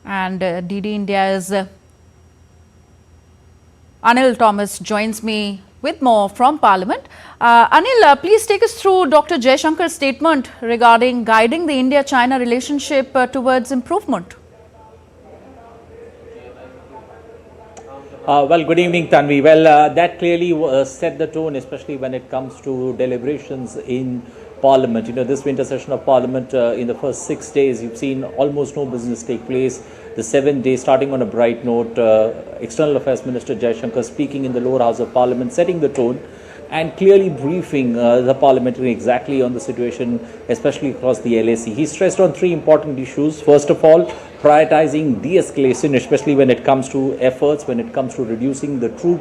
And DD India's Anil Thomas joins me with more from Parliament. Anil, please take us through Dr. Jaishankar's statement regarding guiding the India-China relationship towards improvement. Well, good evening, Tanvi. Well, that clearly set the tone, especially when it comes to deliberations in Parliament. You know, this winter session of Parliament, in the first 6 days, you've seen almost no business take place. The 7th day, starting on a bright note, External Affairs Minister Jaishankar speaking in the lower house of Parliament, setting the tone and clearly briefing the parliamentary exactly on the situation, especially across the LAC. He stressed on 3 important issues. First of all, prioritizing de-escalation, especially when it comes to efforts, when it comes to reducing the troop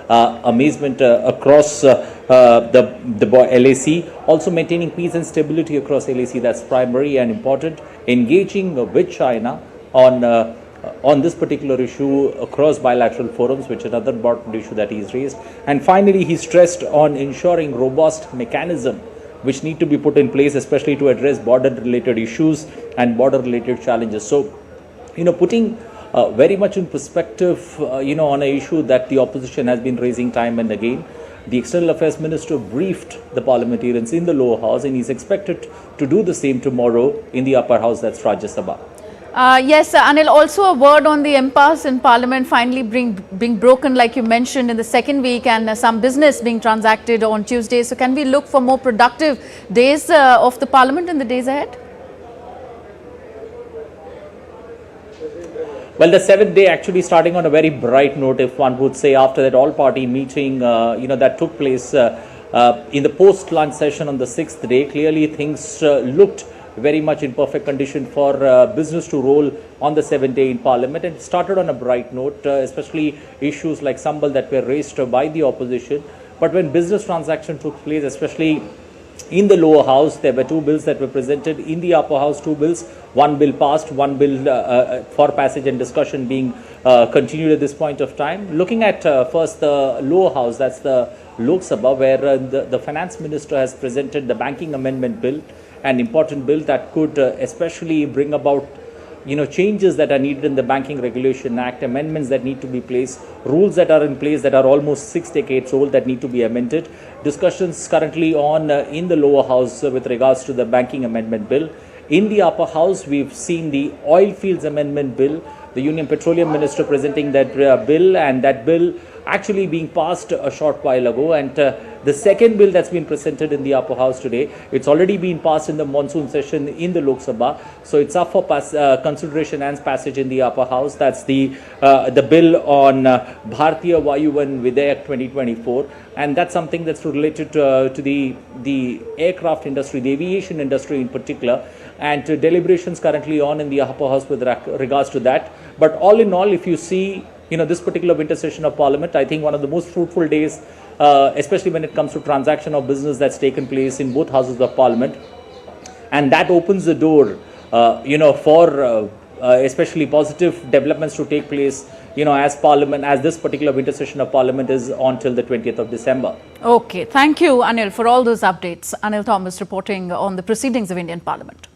amazement across the LAC. Also maintaining peace and stability across LAC, that's primary and important. Engaging with China on this particular issue across bilateral forums, which is another important issue that he's raised. And finally, he stressed on ensuring robust mechanism which need to be put in place, especially to address border-related issues and border-related challenges. So, you know, putting very much in perspective, you know, on an issue that the opposition has been raising time and again, the External Affairs Minister briefed the parliamentarians in the lower house, and he's expected to do the same tomorrow in the upper house, that's Rajya Sabha. Yes, Anil, also a word on the impasse in Parliament finally being broken, like you mentioned, in the second week, and some business being transacted on Tuesday. So can we look for more productive days of the Parliament in the days ahead? Well, the 7th day actually starting on a very bright note, if one would say, after that all-party meeting, you know, that took place in the post-lunch session on the 6th day. Clearly, things looked very much in perfect condition for business to roll on the 7th day in Parliament, and started on a bright note, especially issues like Sambal that were raised by the opposition. But when business transaction took place, especially in the lower house, there were 2 bills that were presented. In the upper house, 2 bills. 1 bill passed, 1 bill for passage and discussion being continued at this point of time. Looking at first the lower house, that's the Lok Sabha, where the finance minister has presented the banking amendment bill, an important bill that could especially bring about, you know, changes that are needed in the Banking Regulation Act, amendments that need to be placed, rules that are in place that are almost 6 decades old that need to be amended. Discussions currently on in the lower house with regards to the Banking Amendment Bill. In the upper house, we've seen the Oil Fields Amendment Bill, the Union Petroleum Minister presenting that bill, and that bill actually being passed a short while ago. And the second bill that's been presented in the upper house today, it's already been passed in the monsoon session in the Lok Sabha, so it's up for consideration and passage in the upper house. That's the bill on Bharatiya Vayuvan Videyak 2024, and that's something that's related to the aircraft industry, the aviation industry in particular, and deliberations currently on in the upper house with regards to that. But all in all, if you see, you know, this particular winter session of Parliament, I think one of the most fruitful days, especially when it comes to transaction of business that's taken place in both houses of Parliament, and that opens the door, you know, for especially positive developments to take place, you know, as Parliament, as this particular winter session of Parliament is on till the 20th of December. Okay, thank you, Anil, for all those updates. Anil Thomas reporting on the proceedings of Indian Parliament.